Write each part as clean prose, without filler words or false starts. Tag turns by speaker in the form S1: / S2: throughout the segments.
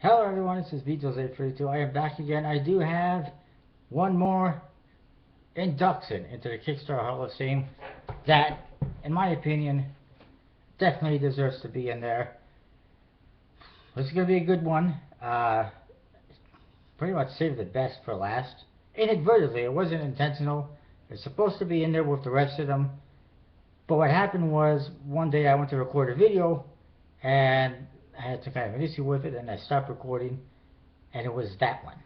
S1: Hello everyone, this is Beatles832. I am back again. I do have one more induction into the Kickstarter Hall of Fame that, in my opinion, definitely deserves to be in there. This is going to be a good one. Pretty much saved the best for last. Inadvertently, it wasn't intentional. It's supposed to be in there with the rest of them. But what happened was, one day I went to record a video and I had some kind of an issue with it, and I stopped recording, and it was that one.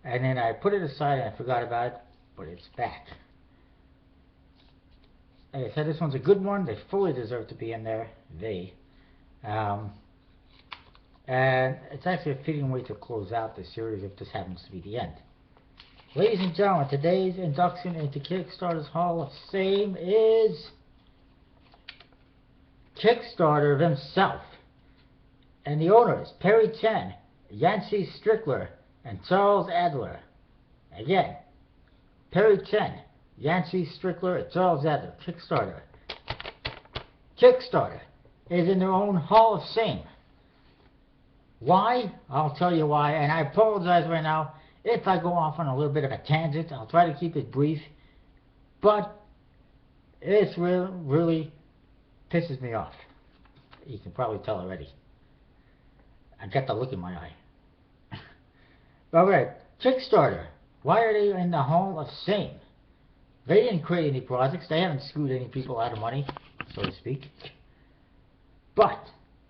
S1: And then I put it aside and I forgot about it, but it's back. Like I said, this one's a good one. They fully deserve to be in there. And it's actually a fitting way to close out the series if this happens to be the end. Ladies and gentlemen, today's induction into Kickstarter's Hall of Fame is Kickstarter himself. And the owners, Perry Chen, YANCEY Strickler, and Charles Adler. Again, Perry Chen, YANCEY Strickler, and Charles Adler. Kickstarter. Kickstarter is in their own Hall of Fame. Why? I'll tell you why, and I apologize right now if I go off on a little bit of a tangent. I'll try to keep it brief, but this really pisses me off. You can probably tell already. I got the look in my eye. Alright, Kickstarter. Why are they in the Hall of Fame? They didn't create any projects. They haven't screwed any people out of money, so to speak. But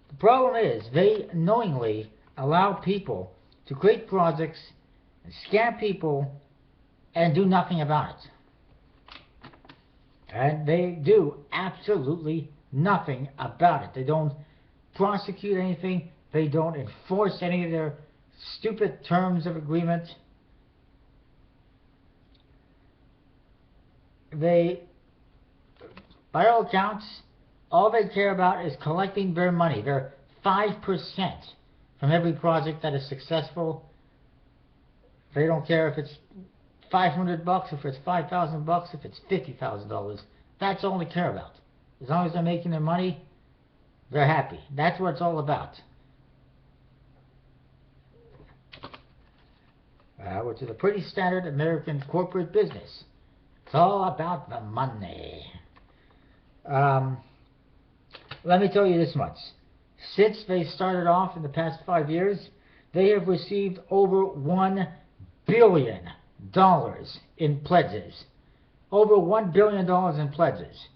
S1: the problem is they knowingly allow people to create projects and scam people and do nothing about it. And they do absolutely nothing about it. They don't prosecute anything. They don't enforce any of their stupid terms of agreement. They, by all accounts, all they care about is collecting their money. They're 5% from every project that is successful. They don't care if it's $500, if it's $5,000, if it's $50,000. That's all they care about. As long as they're making their money, they're happy. That's what it's all about. Which is a pretty standard American corporate business. It's all about the money. Let me tell you this much. Since they started off in the past 5 years, they have received over $1 billion in pledges. Over $1 billion in pledges.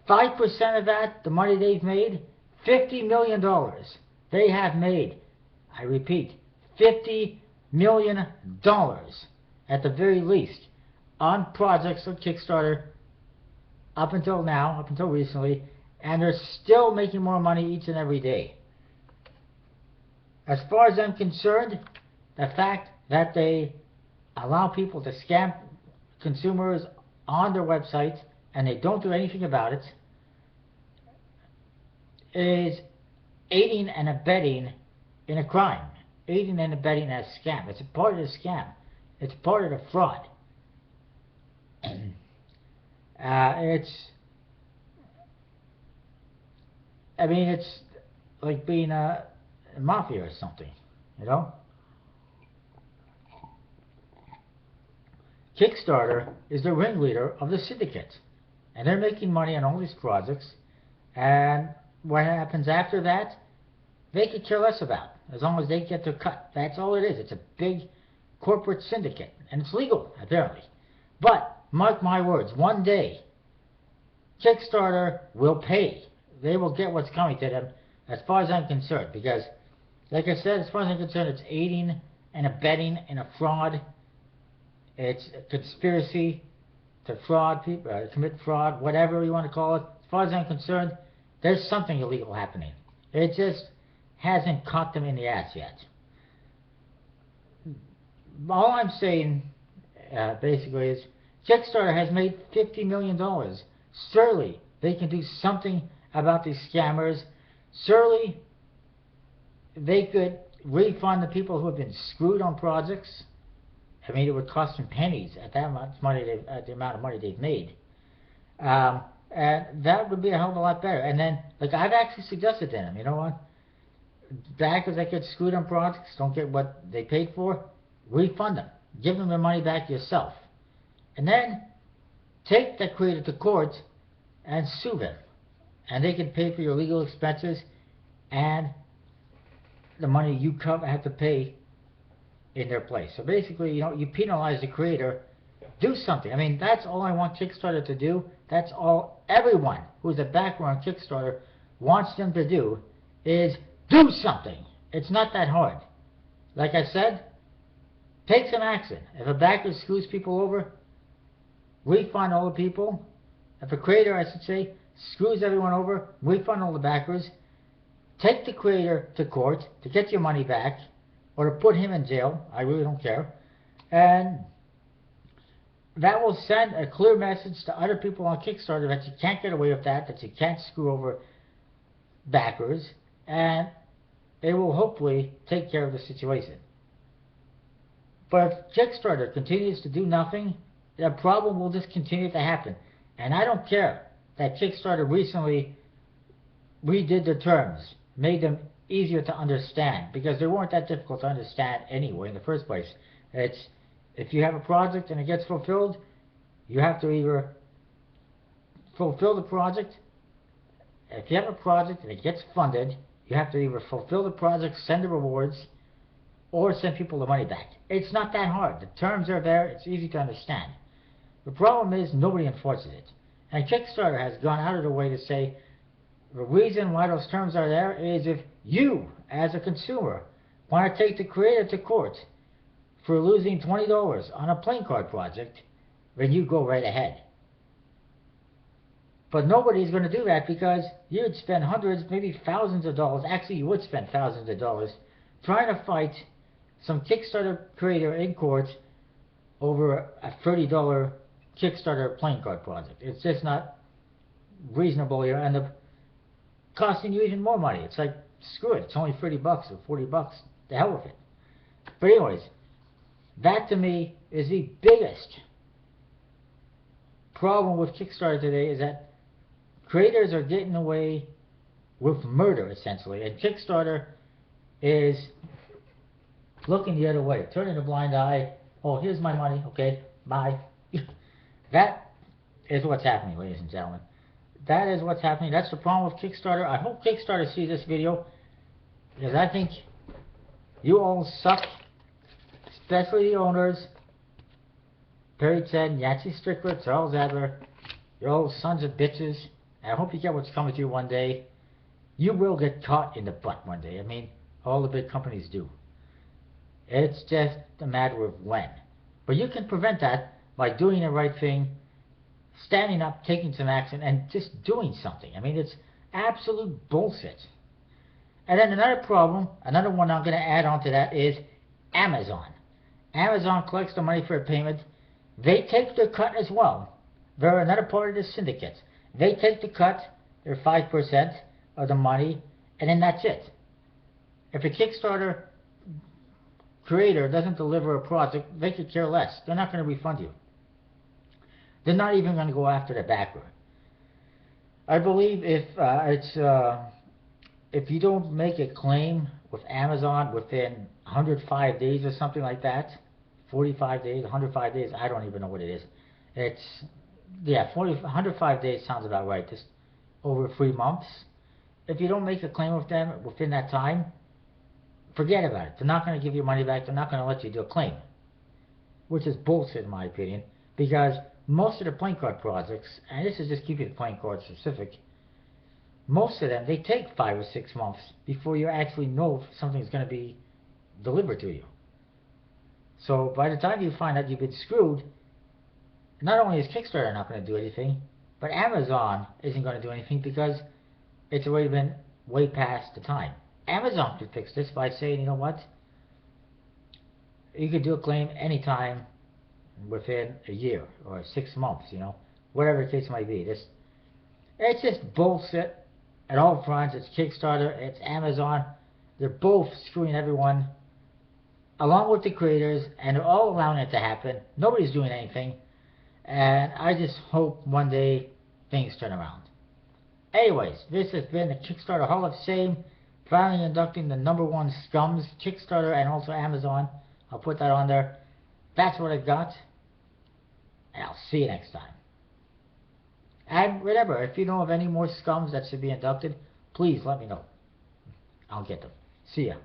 S1: 5% of that, the money they've made, $50 million. They have made, I repeat, $50 million at the very least on projects on Kickstarter up until now, up until recently, and they're still making more money each and every day. As far as I'm concerned, the fact that they allow people to scam consumers on their website and they don't do anything about it is aiding and abetting in a crime. Aiding and abetting a scam. It's a part of the scam. It's part of the fraud. It's like being a mafia or something, you know? Kickstarter is the ringleader of the syndicate, and they're making money on all these projects, and what happens after that, they could care less about, as long as they get their cut. That's all it is. It's a big corporate syndicate, and it's legal, apparently. But, mark my words, one day, Kickstarter will pay. They will get what's coming to them, as far as I'm concerned, because, like I said, as far as I'm concerned, it's aiding and abetting in a fraud. It's a conspiracy to fraud people, commit fraud, whatever you want to call it. As far as I'm concerned, there's something illegal happening. It just hasn't caught them in the ass yet. All I'm saying, basically, is Kickstarter has made $50 million. Surely they can do something about these scammers. Surely they could refund the people who have been screwed on projects. I mean, it would cost them pennies at that much money, the amount of money they've made. And that would be a hell of a lot better. And then, like, I've actually suggested to them, you know what? backers that get screwed on projects, don't get what they paid for, refund them. Give them their money back yourself. And then take that creator to court and sue them. And they can pay for your legal expenses and the money you have to pay in their place. So basically, you penalize the creator. Do something. I mean, that's all I want Kickstarter to do. That's all everyone who's a backer on Kickstarter wants them to do, is do something. It's not that hard. Like I said, take some action. If a backer screws people over, refund all the people. If a creator, I should say, screws everyone over, refund all the backers. Take the creator to court to get your money back, or to put him in jail. I really don't care. And that will send a clear message to other people on Kickstarter that you can't get away with that you can't screw over backers, and it will hopefully take care of the situation. But if Kickstarter continues to do nothing, the problem will just continue to happen. And I don't care that Kickstarter recently redid the terms, made them easier to understand, because they weren't that difficult to understand anyway in the first place. It's, if you have a project and it gets fulfilled, you have to either fulfill the project. If you have a project and it gets funded, you have to either fulfill the project, send the rewards, or send people the money back. It's not that hard. The terms are there. It's easy to understand. The problem is nobody enforces it. And Kickstarter has gone out of the way to say the reason why those terms are there is if you, as a consumer, want to take the creator to court for losing $20 on a playing card project, then you go right ahead. But nobody's going to do that, because you'd spend hundreds, maybe thousands of dollars, actually you would spend thousands of dollars, trying to fight some Kickstarter creator in court over a $30 Kickstarter playing card project. It's just not reasonable. You end up costing you even more money. It's like, screw it, it's only $30 or $40. The hell with it. But anyways, that to me is the biggest problem with Kickstarter today, is that creators are getting away with murder, essentially. And Kickstarter is looking the other way, turning a blind eye. Oh, here's my money. Okay, bye. That is what's happening, ladies and gentlemen. That is what's happening. That's the problem with Kickstarter. I hope Kickstarter sees this video, because I think you all suck, especially the owners. Perry CHEN, YANCEY, STRICKLER, Charles ADLER. You're all sons of bitches. I hope you get what's coming to you one day. You will get caught in the butt one day. I mean, all the big companies do. It's just a matter of when. But you can prevent that by doing the right thing, standing up, taking some action, and just doing something. I mean, it's absolute bullshit. And then another problem, another one I'm going to add on to that, is Amazon. Amazon collects the money for a payment. They take their cut as well. They're another part of the syndicate. They take the cut, their 5% of the money, and then that's it. If a Kickstarter creator doesn't deliver a project, they could care less. They're not going to refund you. They're not even going to go after the backer. I believe if you don't make a claim with Amazon within 105 days or something like that, 45 days, 105 days, I don't even know what it is. It's, yeah, 105 days sounds about right, just over 3 months. If you don't make a claim with them within that time, forget about it. They're not going to give you money back. They're not going to let you do a claim, which is bullshit in my opinion, because most of the playing card projects, and this is just keeping the playing card specific, most of them, they take 5 or 6 months before you actually know if something's going to be delivered to you. So by the time you find out you've been screwed, not only is Kickstarter not going to do anything, but Amazon isn't going to do anything, because it's already been way past the time. Amazon could fix this by saying, you know what, you could do a claim anytime within a year or 6 months, you know, whatever the case might be. It's just bullshit at all fronts. It's Kickstarter, it's Amazon. They're both screwing everyone, along with the creators, and they're all allowing it to happen. Nobody's doing anything, and I just hope one day things turn around. Anyways, this has been the Kickstarter Hall of Shame. finally inducting the #1 scums, Kickstarter and also Amazon. I'll put that on there. That's what I got. And I'll see you next time. And remember, if you know of any more scums that should be inducted, please let me know. I'll get them. See ya.